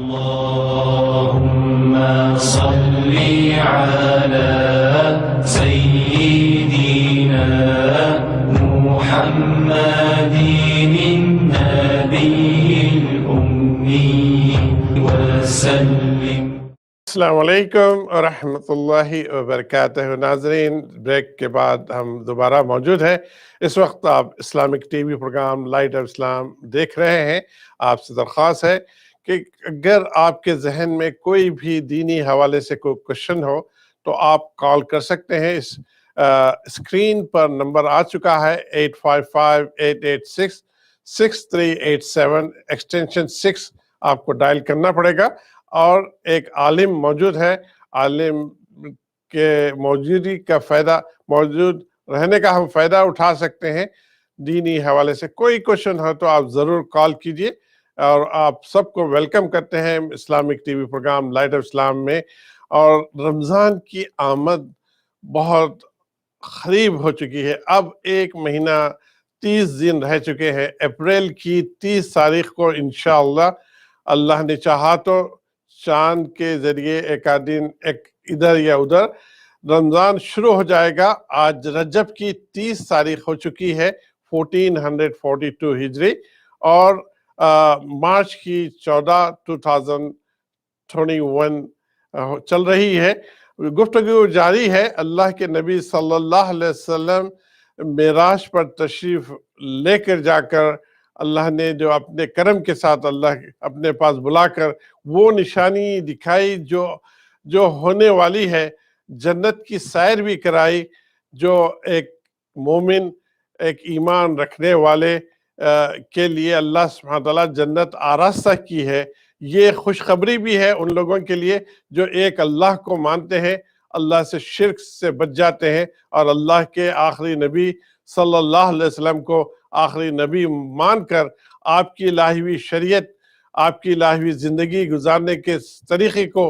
اللهم صل على سيدنا محمد النبي الأمي وسلم۔ السلام علیکم ورحمۃ اللہ وبرکاتہ۔ ناظرین، بریک کے بعد ہم دوبارہ موجود ہیں۔ اس وقت آپ Islamic T V program Light of Islam دیکھ رہے ہیں۔ آپ سے درخواست ہے کہ اگر آپ کے ذہن میں کوئی بھی دینی حوالے سے کوئی کوشچن ہو تو آپ کال کر سکتے ہیں۔ اس اسکرین پر نمبر آ چکا ہے 8558866387، ایکسٹینشن 6 آپ کو ڈائل کرنا پڑے گا، اور ایک عالم موجود ہے۔ عالم کے موجود رہنے کا ہم فائدہ اٹھا سکتے ہیں۔ دینی حوالے سے کوئی کوشچن ہو تو آپ ضرور کال کیجئے، اور آپ سب کو ویلکم کرتے ہیں Islamic T V program Light of Islam میں۔ اور رمضان کی آمد بہت قریب ہو چکی ہے۔ اب 1 مہینہ 30 دن رہ چکے ہیں۔ اپریل کی 30 تاریخ کو انشاءاللہ اللہ نے چاہا تو چاند کے ذریعے ایک دن ایک ادھر یا ادھر رمضان شروع ہو جائے گا۔ آج رجب کی 30 تاریخ ہو چکی ہے 1442 ہجری، اور مارچ کی 14 2021 چل رہی ہے۔ گفتگو جاری ہے۔ اللہ کے نبی صلی اللہ علیہ وسلم معراج پر تشریف لے کر جا کر اللہ نے جو اپنے کرم کے ساتھ اللہ اپنے پاس بلا کر وہ نشانی دکھائی جو ہونے والی ہے، جنت کی سیر بھی کرائی، جو ایک مومن، ایک ایمان رکھنے والے کے لیے اللہ سبحانہ وتعالیٰ جنت آراستہ کی ہے۔ یہ خوشخبری بھی ہے ان لوگوں کے لیے جو ایک اللہ کو مانتے ہیں، اللہ سے شرک سے بچ جاتے ہیں، اور اللہ کے آخری نبی صلی اللہ علیہ وسلم کو آخری نبی مان کر آپ کی الہی ہوئی شریعت، آپ کی الہی ہوئی زندگی گزارنے کے طریقے کو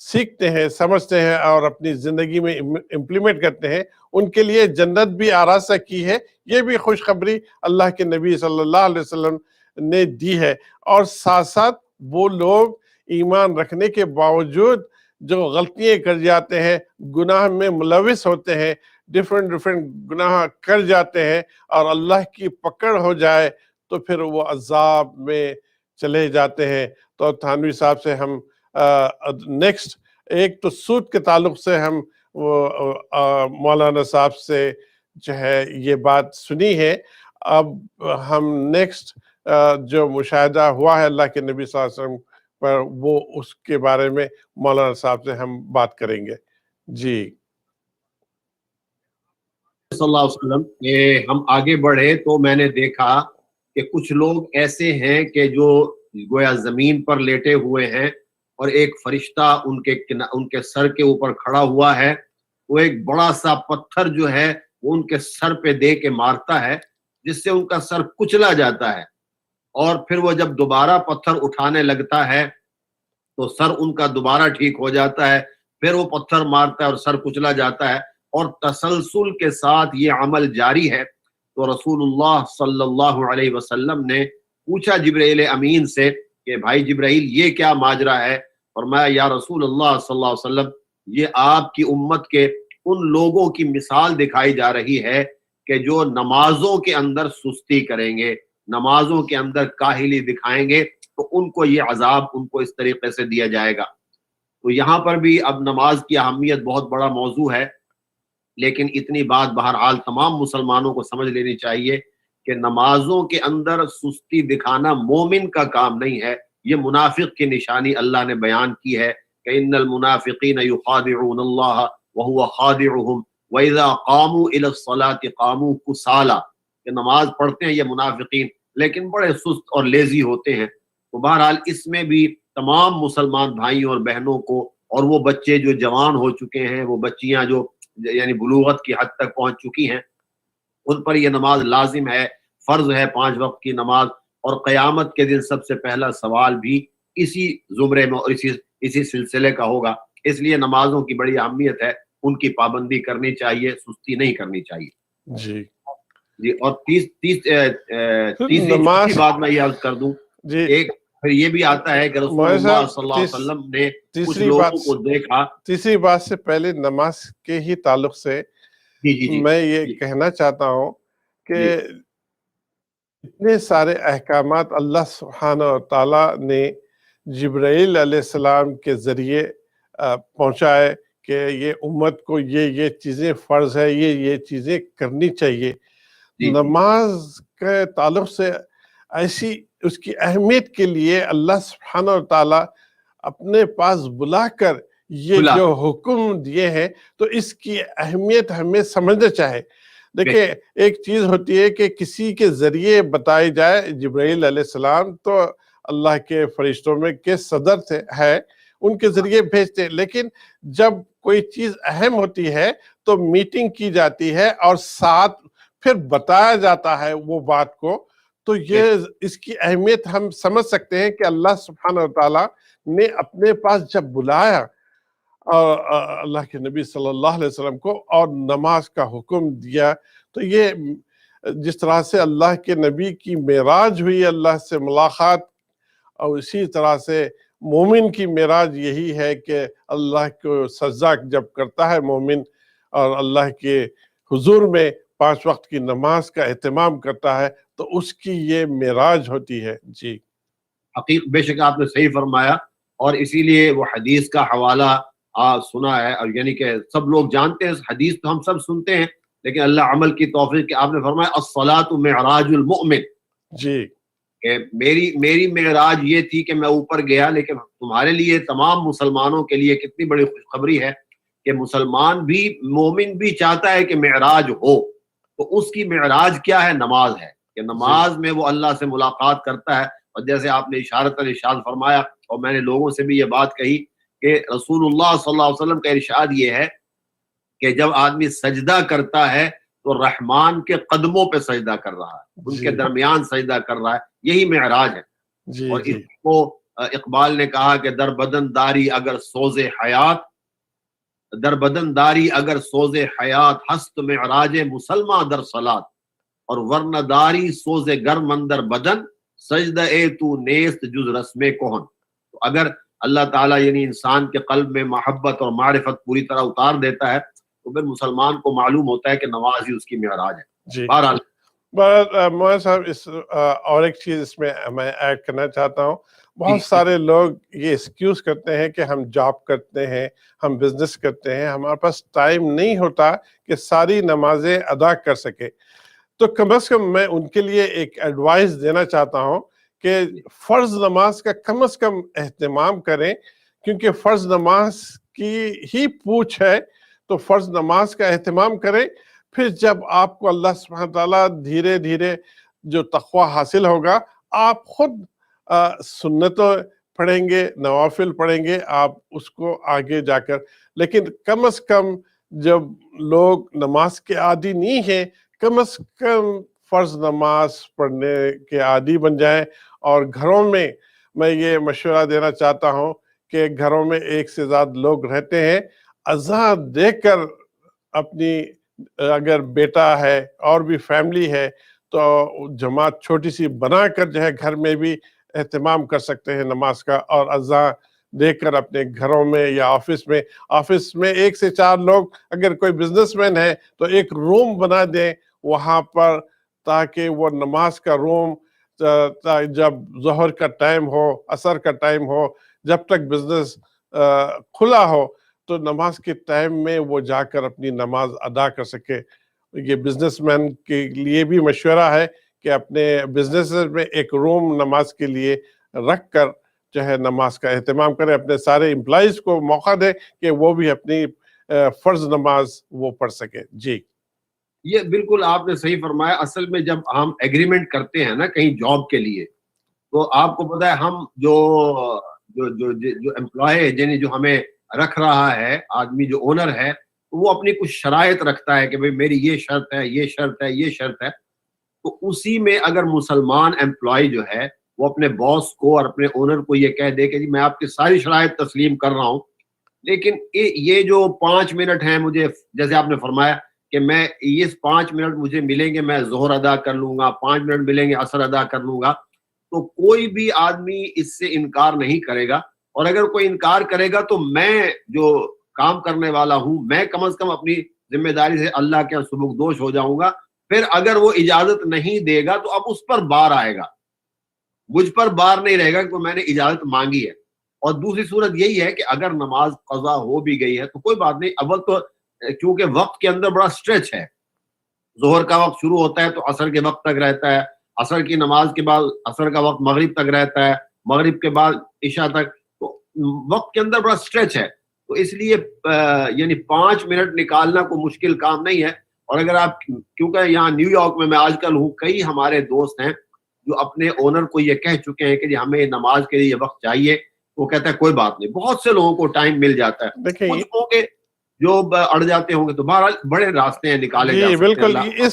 سیکھتے ہیں، سمجھتے ہیں، اور اپنی زندگی میں امپلیمنٹ کرتے ہیں۔ ان کے لیے جنت بھی آراستہ کی ہے۔ یہ بھی خوشخبری اللہ کے نبی صلی اللہ علیہ وسلم نے دی ہے۔ اور ساتھ ساتھ وہ لوگ ایمان رکھنے کے باوجود جو غلطیاں کر جاتے ہیں، گناہ میں ملوث ہوتے ہیں، ڈیفرنٹ گناہ کر جاتے ہیں، اور اللہ کی پکڑ ہو جائے تو پھر وہ عذاب میں چلے جاتے ہیں۔ تو تھانوی صاحب سے ہم نیکسٹ ایک تو سود کے تعلق سے ہم مولانا صاحب سے جو ہے یہ بات سنی ہے۔ اب ہم نیکسٹ جو مشاہدہ ہوا ہے اللہ کے نبی صلی اللہ علیہ وسلم پر، وہ اس کے بارے میں مولانا صاحب سے ہم بات کریں گے۔ جی صلی اللہ علیہ وسلم کہ ہم آگے بڑھے تو میں نے دیکھا کہ کچھ لوگ ایسے ہیں کہ جو گویا زمین پر لیٹے ہوئے ہیں، اور ایک فرشتہ ان کے سر کے اوپر کھڑا ہوا ہے۔ وہ ایک بڑا سا پتھر جو ہے وہ ان کے سر پہ دے کے مارتا ہے، جس سے ان کا سر کچلا جاتا ہے، اور پھر وہ جب دوبارہ پتھر اٹھانے لگتا ہے تو سر ان کا دوبارہ ٹھیک ہو جاتا ہے، پھر وہ پتھر مارتا ہے اور سر کچلا جاتا ہے، اور تسلسل کے ساتھ یہ عمل جاری ہے۔ تو رسول اللہ صلی اللہ علیہ وسلم نے پوچھا جبرائیل امین سے کہ بھائی جبرائیل یہ کیا ماجرا ہے؟ فرمایا یا رسول اللہ صلی اللہ علیہ وسلم، یہ آپ کی امت کے ان لوگوں کی مثال دکھائی جا رہی ہے کہ جو نمازوں کے اندر سستی کریں گے، نمازوں کے اندر کاہلی دکھائیں گے، تو ان کو یہ عذاب ان کو اس طریقے سے دیا جائے گا۔ تو یہاں پر بھی اب نماز کی اہمیت بہت بڑا موضوع ہے، لیکن اتنی بات بہرحال تمام مسلمانوں کو سمجھ لینی چاہیے کہ نمازوں کے اندر سستی دکھانا مومن کا کام نہیں ہے۔ یہ منافق کی نشانی اللہ نے بیان کی ہے کہ ان المنافقین یخادعون اللہ وهو خادعهم واذا قاموا الى الصلاة قاموا کسالى، کہ نماز پڑھتے ہیں یہ منافقین لیکن بڑے سست اور لیزی ہوتے ہیں۔ تو بہرحال اس میں بھی تمام مسلمان بھائیوں اور بہنوں کو، اور وہ بچے جو جوان ہو چکے ہیں، وہ بچیاں جو یعنی بلوغت کی حد تک پہنچ چکی ہیں، ان پر یہ نماز لازم ہے، فرض ہے 5 وقت کی نماز۔ اور قیامت کے دن سب سے پہلا سوال بھی اسی زمرے میں اور اسی سلسلے کا ہوگا۔ اس لیے نمازوں کی بڑی اہمیت ہے، ان کی پابندی کرنی چاہیے، سستی نہیں کرنی چاہیے۔ جی اور تیسری بات میں یہ عرض کر دوں، جی ایک پھر یہ بھی آتا ہے کہ رسول مولوی اللہ صاحب صلی اللہ علیہ وسلم نے کچھ تیسری لوگوں کو دیکھا. تیسری بات سے پہلے نماز کے ہی تعلق سے جی جی جی میں یہ جی کہنا چاہتا ہوں کہ جی اتنے سارے احکامات اللہ سبحانہ و تعالیٰ نے جبرائیل علیہ السلام کے ذریعے پہنچائے کہ یہ امت کو یہ چیزیں فرض ہے، یہ چیزیں کرنی چاہیے. جی نماز کے تعلق سے ایسی اس کی اہمیت کے لیے اللہ سبحانہ و تعالیٰ اپنے پاس بلا کر یہ بلا جو حکم دیے ہیں تو اس کی اہمیت ہمیں سمجھنا چاہے. دیکھیں ایک چیز ہوتی ہے کہ کسی کے ذریعے بتائی جائے، جبرائیل علیہ السلام تو اللہ کے فرشتوں میں کے صدر تھے ہے، ان کے ذریعے بھیجتے، لیکن جب کوئی چیز اہم ہوتی ہے تو میٹنگ کی جاتی ہے اور ساتھ پھر بتایا جاتا ہے وہ بات کو، تو یہ اس کی اہمیت ہم سمجھ سکتے ہیں کہ اللہ سبحانہ و تعالیٰ نے اپنے پاس جب بلایا اور اللہ کے نبی صلی اللہ علیہ وسلم کو اور نماز کا حکم دیا، تو یہ جس طرح سے اللہ کے نبی کی معراج ہوئی اللہ سے ملاقات، اور اسی طرح سے مومن کی معراج یہی ہے کہ اللہ کو سجدہ جب کرتا ہے مومن اور اللہ کے حضور میں 5 وقت کی نماز کا اہتمام کرتا ہے تو اس کی یہ معراج ہوتی ہے. جی بے شک آپ نے صحیح فرمایا، اور اسی لیے وہ حدیث کا حوالہ سنا ہے، اور یعنی کہ سب لوگ جانتے ہیں حدیث تو ہم سب سنتے ہیں، لیکن اللہ عمل کی توفیق کہ آپ نے فرمایا الصلاۃ معراج المؤمن. جی کہ میری معراج یہ تھی کہ میں اوپر گیا، لیکن تمہارے لیے تمام مسلمانوں کے لیے کتنی بڑی خوشخبری ہے کہ مسلمان بھی مومن بھی چاہتا ہے کہ معراج ہو. تو اس کی معراج کیا ہے؟ نماز ہے، کہ نماز میں وہ اللہ سے ملاقات کرتا ہے. اور جیسے آپ نے ارشاد فرمایا، اور میں نے لوگوں سے بھی یہ بات کہی کہ رسول اللہ صلی اللہ علیہ وسلم کا ارشاد یہ ہے کہ جب آدمی سجدہ کرتا ہے تو رحمان کے قدموں پہ سجدہ کر رہا ہے، ان کے درمیان سجدہ کر رہا ہے، یہی معراج ہے. اور اس کو اقبال نے کہا کہ در بدن داری اگر سوز حیات، در بدن داری اگر سوز حیات، ہست معراج مسلمہ در صلات، اور ورنہ داری سوز گرم اندر بدن، سجدہ اے تو نیست جز رسم کہن. تو اگر اللہ تعالیٰ یعنی انسان کے قلب میں محبت اور معرفت پوری طرح اتار دیتا ہے تو پھر مسلمان کو معلوم ہوتا ہے کہ نماز ہی اس کی معراج ہے. بہرحال مولانا صاحب اس اور ایک چیز اس میں میں ایڈ کرنا چاہتا ہوں. بہت سارے لوگ یہ ایکسکیوز کرتے ہیں کہ ہم جاب کرتے ہیں، ہم بزنس کرتے ہیں، ہمارے پاس ٹائم نہیں ہوتا کہ ساری نمازیں ادا کر سکے. تو کم از کم میں ان کے لیے ایک ایڈوائز دینا چاہتا ہوں کہ فرض نماز کا کم از کم اہتمام کریں، کیونکہ فرض نماز کی ہی پوچھ ہے. تو فرض نماز کا اہتمام کریں، پھر جب آپ کو اللہ سبحانہ تعالیٰ دھیرے دھیرے جو تقوی حاصل ہوگا، آپ خود سنتوں پڑھیں گے، نوافل پڑھیں گے، آپ اس کو آگے جا کر. لیکن کم از کم جب لوگ نماز کے عادی نہیں ہیں، کم از کم فرض نماز پڑھنے کے عادی بن جائیں. اور گھروں میں یہ مشورہ دینا چاہتا ہوں کہ گھروں میں ایک سے زیادہ لوگ رہتے ہیں، اذان دے کر اپنی، اگر بیٹا ہے اور بھی فیملی ہے تو جماعت چھوٹی سی بنا کر جو ہے گھر میں بھی اہتمام کر سکتے ہیں نماز کا، اور اذان دے کر اپنے گھروں میں یا آفس میں 1 سے 4 لوگ، اگر کوئی بزنس مین ہے تو ایک روم بنا دیں وہاں پر، تاکہ وہ نماز کا روم جب ظہر کا ٹائم ہو، عصر کا ٹائم ہو، جب تک بزنس کھلا ہو تو نماز کے ٹائم میں وہ جا کر اپنی نماز ادا کر سکے. یہ بزنس مین کے لیے بھی مشورہ ہے کہ اپنے بزنس میں ایک روم نماز کے لیے رکھ کر جو ہے نماز کا اہتمام کریں. اپنے سارے امپلائیز کو موقع دیں کہ وہ بھی اپنی فرض نماز وہ پڑھ سکے. جی یہ بالکل آپ نے صحیح فرمایا. اصل میں جب ہم ایگریمنٹ کرتے ہیں نا کہیں جاب کے لیے، تو آپ کو پتا ہے ہم جو امپلائی یعنی جو ہمیں رکھ رہا ہے آدمی، جو اونر ہے، وہ اپنی کچھ شرائط رکھتا ہے کہ بھئی میری یہ شرط ہے، یہ شرط ہے، یہ شرط ہے. تو اسی میں اگر مسلمان امپلائی جو ہے وہ اپنے باس کو اور اپنے اونر کو یہ کہہ دے کہ جی میں آپ کی ساری شرائط تسلیم کر رہا ہوں، لیکن یہ جو 5 منٹ ہیں مجھے، جیسے آپ نے فرمایا کہ میں یہ 5 منٹ مجھے ملیں گے، میں ظہر ادا کر لوں گا، 5 منٹ ملیں گے عصر ادا کر لوں گا، تو کوئی بھی آدمی اس سے انکار نہیں کرے گا, اور اگر کوئی انکار کرے گا تو میں جو کام کرنے والا ہوں میں کم از کم اپنی ذمہ داری سے اللہ کے سبکدوش ہو جاؤں گا. پھر اگر وہ اجازت نہیں دے گا تو اب اس پر بار آئے گا, مجھ پر بار نہیں رہے گا کہ میں نے اجازت مانگی ہے. اور دوسری صورت یہی ہے کہ اگر نماز قضا ہو بھی گئی ہے تو کوئی بات نہیں, اول تو کیونکہ وقت کے اندر بڑا سٹریچ ہے, ظہر کا وقت شروع ہوتا ہے تو عصر کے وقت تک رہتا ہے, عصر کی نماز کے بعد عصر کا وقت مغرب تک رہتا ہے, مغرب کے بعد عشاء تک, تو وقت کے اندر بڑا سٹریچ ہے. تو اس لیے یعنی 5 منٹ نکالنا کوئی مشکل کام نہیں ہے. اور اگر آپ, کیونکہ یہاں نیو یارک میں آج کل ہوں, کئی ہمارے دوست ہیں جو اپنے اونر کو یہ کہہ چکے ہیں کہ جی ہمیں نماز کے لیے یہ وقت چاہیے, وہ کہتا ہے کوئی بات نہیں. بہت سے لوگوں کو ٹائم مل جاتا ہے, دیکھیں کچھ لوگوں کے جو اڑ جاتے ہوں گے, تو بہرحال بڑے راستے ہیں نکالے جا جی سکتے ہیں. بالکل, اللہ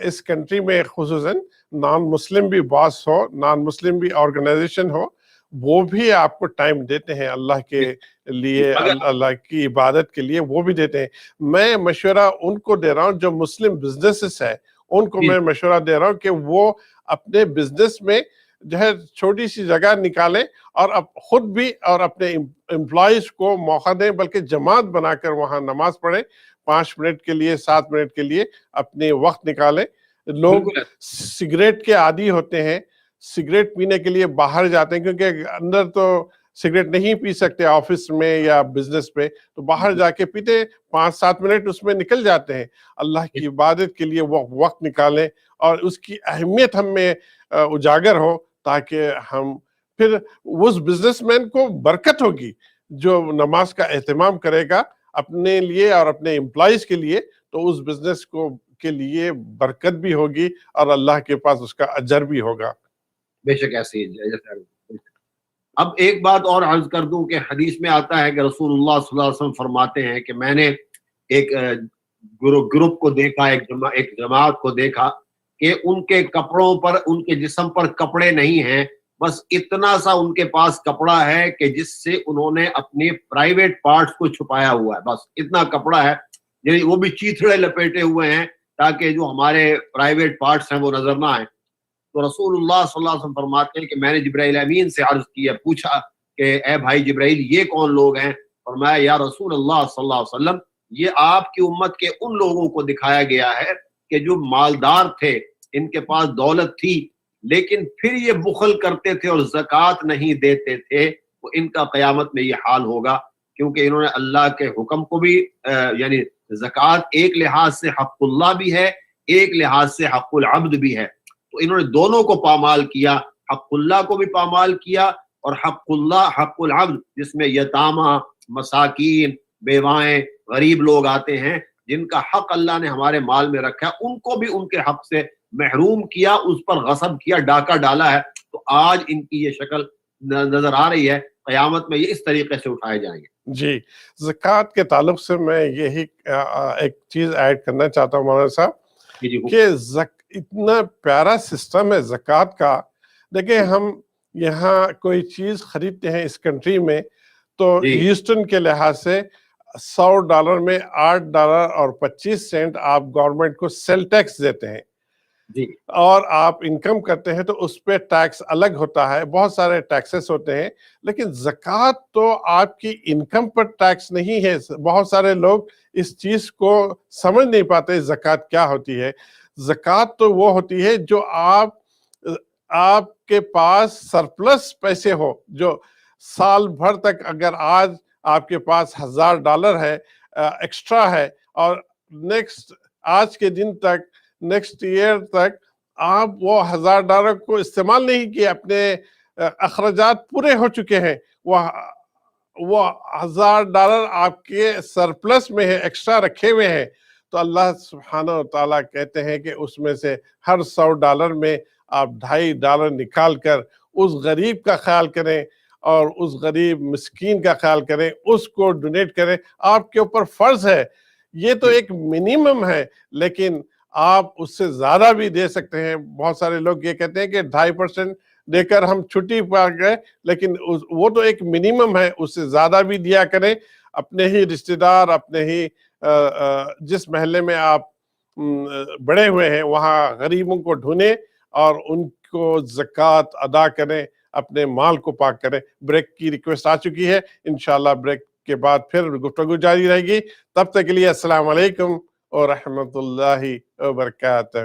اس کنٹری میں خصوصاً نان مسلم بھی باس ہو, نان مسلم بھی آرگنائزیشن ہو, وہ بھی آپ کو ٹائم دیتے ہیں اللہ کے لیے, اللہ کی عبادت کے لیے وہ بھی دیتے ہیں. میں مشورہ ان کو دے رہا ہوں جو مسلم بزنسز ہے, ان کو میں مشورہ دے رہا ہوں کہ وہ اپنے بزنس میں جو ہے چھوٹی سی جگہ نکالیں اور اب خود بھی اور اپنے امپلائیز کو موقع دیں, بلکہ جماعت بنا کر وہاں نماز پڑھیں 5 منٹ کے لیے 7 منٹ کے لیے اپنے وقت نکالیں. لوگ سگریٹ کے عادی ہوتے ہیں, سگریٹ پینے کے لیے باہر جاتے ہیں کیونکہ اندر تو سگریٹ نہیں پی سکتے آفس میں یا بزنس پہ, تو باہر جا کے پیتے 5-7 منٹ اس میں نکل جاتے ہیں. اللہ کی عبادت کے لیے وہ وقت نکالیں اور اس کی اہمیت ہم میں اجاگر ہو, تاکہ ہم پھر اس بزنس مین کو برکت ہوگی جو نماز کا اہتمام کرے گا اپنے لیے اور اپنے امپلائیز کے لیے, تو اس بزنس کو کے لیے برکت بھی ہوگی اور اللہ کے پاس اس کا اجر بھی ہوگا. بے شک ایسی ہے. اب ایک بات اور عرض کر دوں کہ حدیث میں آتا ہے کہ رسول اللہ صلی اللہ علیہ وسلم فرماتے ہیں کہ میں نے ایک گروپ کو دیکھا, ایک جماعت کو دیکھا کہ ان کے کپڑوں پر, ان کے جسم پر کپڑے نہیں ہیں, بس اتنا سا ان کے پاس کپڑا ہے کہ جس سے انہوں نے اپنے پرائیویٹ پارٹس کو چھپایا ہوا ہے, بس اتنا کپڑا ہے, یعنی وہ بھی چیتھڑے لپیٹے ہوئے ہیں تاکہ جو ہمارے پرائیویٹ پارٹس ہیں وہ نظر نہ آئیں. تو رسول اللہ صلی اللہ علیہ وسلم فرماتے ہیں کہ میں نے جبرائیل امین سے عرض کیا, پوچھا کہ اے بھائی جبرائیل یہ کون لوگ ہیں؟ فرمایا یا رسول اللہ صلی اللہ علیہ وسلم یہ آپ کی امت کے ان لوگوں کو دکھایا گیا ہے کہ جو مالدار تھے, ان کے پاس دولت تھی, لیکن پھر یہ بخل کرتے تھے اور زکوٰۃ نہیں دیتے تھے, تو ان کا قیامت میں یہ حال ہوگا, کیونکہ انہوں نے اللہ کے حکم کو بھی یعنی زکوٰۃ ایک لحاظ سے حق اللہ بھی ہے, ایک لحاظ سے حق العبد بھی ہے, تو انہوں نے دونوں کو پامال کیا, حق اللہ کو بھی پامال کیا اور حق اللہ حق العبد جس میں یتامہ, مساکین, بیوائیں, غریب لوگ آتے ہیں جن کا حق اللہ نے ہمارے مال میں رکھا ہے, ان کو بھی ان کے حق سے محروم کیا, اس پر غصب کیا, ڈاکہ ڈالا ہے. تو آج ان کی یہ شکل نظر آ رہی ہے, قیامت میں یہ اس طریقے سے اٹھائے جائیں گے. جی, زکوٰۃ کے تعلق سے میں یہی ایک چیز ایڈ کرنا چاہتا ہوں مولانا صاحب کہ اتنا پیارا سسٹم ہے زکوٰۃ کا. دیکھیں ہم یہاں کوئی چیز خریدتے ہیں اس کنٹری میں تو ہیوسٹن کے لحاظ سے $100 میں $8.25 آپ گورنمنٹ کو سیل ٹیکس دیتے ہیں, اور آپ انکم کرتے ہیں تو اس پہ ٹیکس الگ ہوتا ہے, بہت سارے ٹیکسز ہوتے ہیں, لیکن زکوٰۃ تو آپ کی انکم پر ٹیکس نہیں ہے. بہت سارے لوگ اس چیز کو سمجھ نہیں پاتے زکوٰۃ کیا ہوتی ہے. زکوٰۃ تو وہ ہوتی ہے جو آپ کے پاس سرپلس پیسے ہو, جو سال بھر تک اگر آج آپ کے پاس $1000 ہے ایکسٹرا ہے, اور آج کے دن تک نیکسٹ ایئر تک آپ وہ $1000 کو استعمال نہیں کیے, اپنے اخراجات پورے ہو چکے ہیں, وہ $1000 آپ کے سرپلس میں ہے, ایکسٹرا رکھے ہوئے ہیں, تو اللہ سبحانہ و تعالیٰ کہتے ہیں کہ اس میں سے ہر $100 میں آپ $2.5 نکال کر اس غریب کا خیال کریں اور اس غریب مسکین کا خیال کریں, اس کو ڈونیٹ کریں. آپ کے اوپر فرض ہے, یہ تو ایک منیمم ہے, لیکن آپ اس سے زیادہ بھی دے سکتے ہیں. بہت سارے لوگ یہ کہتے ہیں کہ 2.5% دے کر ہم چھٹی پا گئے, لیکن وہ تو ایک منیمم ہے, اس سے زیادہ بھی دیا کریں. اپنے ہی رشتہ دار, اپنے ہی جس محلے میں آپ بڑے ہوئے ہیں وہاں غریبوں کو ڈھونڈیں اور کو زکوٰۃ ادا کریں، اپنے مال کو پاک کریں۔ بریک کی ریکویسٹ آ چکی ہے، انشاءاللہ بریک کے بعد پھر گفتگو جاری رہے گی۔ تب تک کے لیے السلام علیکم ورحمۃ اللہ وبرکاتہ۔